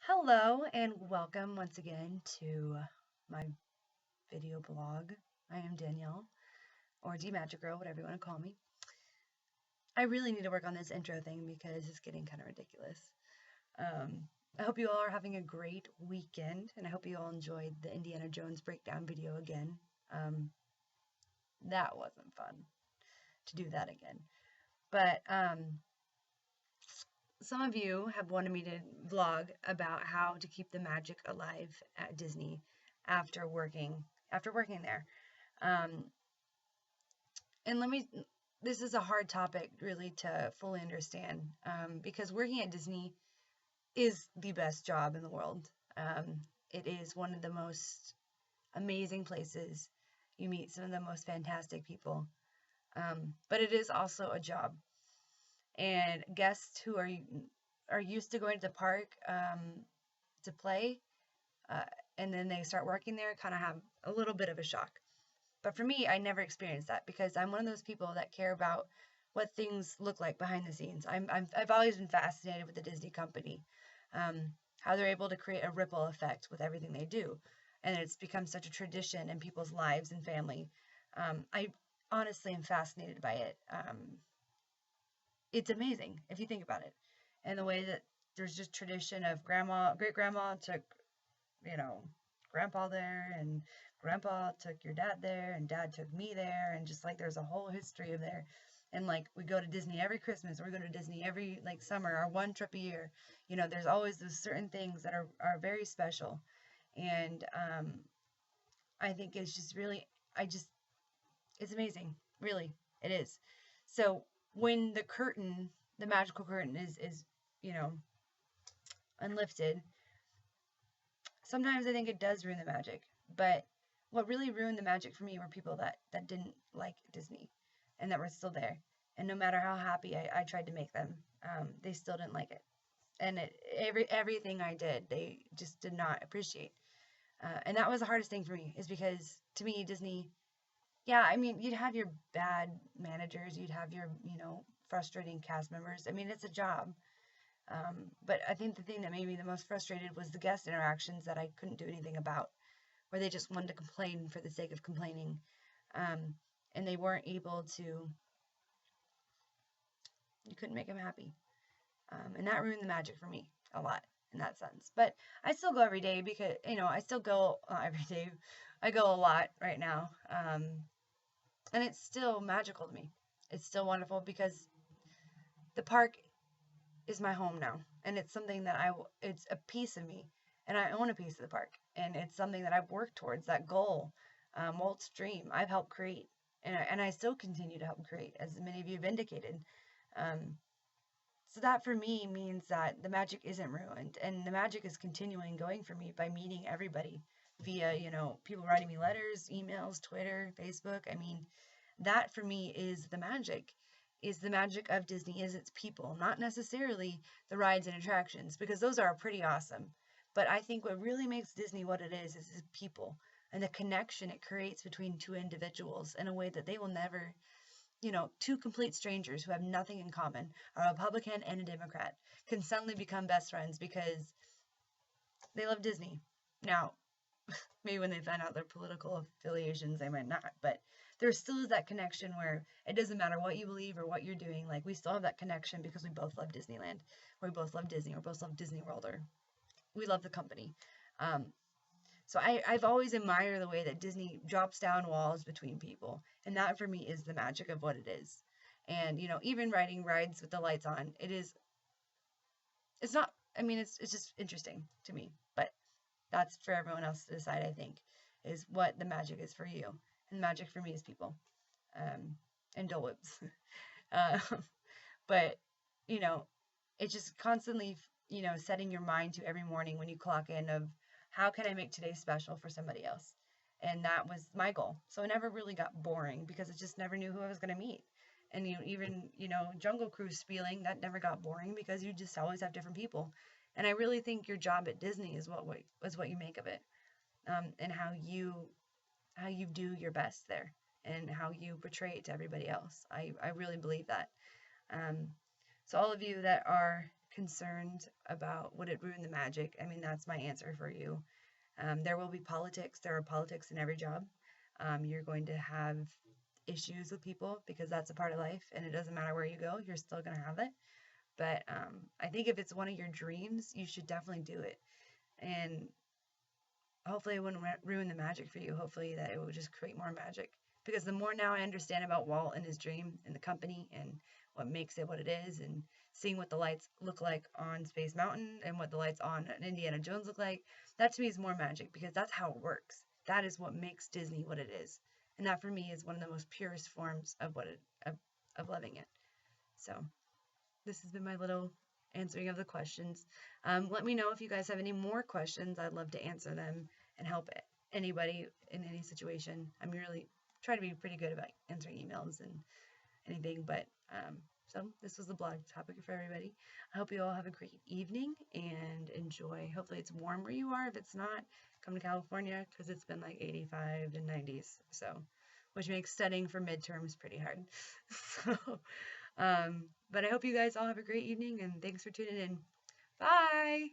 Hello and welcome once again to my video blog. I am Danielle, or D Magic Girl, whatever you want to call me. I really need to work on this intro thing because it's getting kind of ridiculous. I hope you all are having a great weekend, and I hope you all enjoyed the Indiana Jones breakdown video again. That wasn't fun to do that again. But some of you have wanted me to vlog about how to keep the magic alive at Disney after working there. Um, and this is a hard topic really to fully understand, because working at Disney is the best job in the world. It is one of the most amazing places. You meet some of the most fantastic people. But it is also a job. And guests who are used to going to the park to play, and then they start working there, kind of have a little bit of a shock. But for me, I never experienced that because I'm one of those people that care about what things look like behind the scenes. I've always been fascinated with the Disney company, how they're able to create a ripple effect with everything they do, and it's become such a tradition in people's lives and family. I honestly am fascinated by it. It's amazing if you think about it, and the way that there's just tradition of great grandma took, grandpa there, and grandpa took your dad there, and dad took me there, and just like there's a whole history of there. And like we go to Disney every Christmas, or we go to Disney every like summer, or one trip a year. There's always those certain things that are very special. And I think it's just really, it's amazing. Really, it is. So when the magical curtain is, you know, unlifted, sometimes I think it does ruin the magic. But what really ruined the magic for me were people that didn't like Disney and that were still there. And no matter how happy I tried to make them, they still didn't like it. And everything I did, they just did not appreciate. And that was the hardest thing for me, is because to me, Disney, yeah, I mean, you'd have your bad managers, you'd have your, frustrating cast members. I mean, it's a job. But I think the thing that made me the most frustrated was the guest interactions that I couldn't do anything about, where they just wanted to complain for the sake of complaining. And they weren't able to, you couldn't make them happy. And that ruined the magic for me a lot in that sense. But I still go every day because, I still go every day. I go a lot right now. And it's still magical to me. It's still wonderful because the park is my home now. And it's something that it's a piece of me. And I own a piece of the park. And it's something that I've worked towards, that goal, Walt's dream, I've helped create. And I still continue to help create, as many of you have indicated. So that for me means that the magic isn't ruined, and the magic is continuing going for me by meeting everybody via, people writing me letters, emails, Twitter, Facebook. I mean, that for me is the magic of Disney, is its people, not necessarily the rides and attractions, because those are pretty awesome. But I think what really makes Disney what it is its people and the connection it creates between two individuals in a way that they will never. Two complete strangers who have nothing in common, a Republican and a Democrat, can suddenly become best friends because they love Disney. Now, maybe when they find out their political affiliations, they might not, but there still is that connection where it doesn't matter what you believe or what you're doing. Like, we still have that connection because we both love Disneyland, or we both love Disney, or both love Disney World, or we love the company. So I've always admired the way that Disney drops down walls between people. And that for me is the magic of what it is. And, even riding rides with the lights on, it's not, I mean, it's just interesting to me. But that's for everyone else to decide, I think, is what the magic is for you. And the magic for me is people. And Dole Whips. uh, but, it's just constantly, setting your mind to every morning when you clock in of, how can I make today special for somebody else? And that was my goal. So it never really got boring because I just never knew who I was going to meet. And even Jungle Cruise spieling, that never got boring because you just always have different people. And I really think your job at Disney is what you make of it, and how you do your best there, and how you portray it to everybody else. I really believe that. So all of you that are concerned about would it ruin the magic, I mean, that's my answer for you. There will be politics. There are politics in every job. You're going to have issues with people because that's a part of life, and it doesn't matter where you go, you're still going to have it. But I think if it's one of your dreams, you should definitely do it. And hopefully it wouldn't ruin the magic for you. Hopefully that it would just create more magic. Because the more now I understand about Walt and his dream and the company and what makes it what it is, and seeing what the lights look like on Space Mountain and what the lights on Indiana Jones look like, that to me is more magic because that's how it works. That is what makes Disney what it is. And that for me is one of the most purest forms of of loving it. So this has been my little answering of the questions. Let me know if you guys have any more questions. I'd love to answer them and help anybody in any situation. I'm really try to be pretty good about answering emails and anything, but so this was the blog topic for everybody. I hope you all have a great evening and enjoy. Hopefully it's warm where you are. If it's not, come to California because it's been like 85 and 90s. So, which makes studying for midterms pretty hard. So, but I hope you guys all have a great evening and thanks for tuning in. Bye!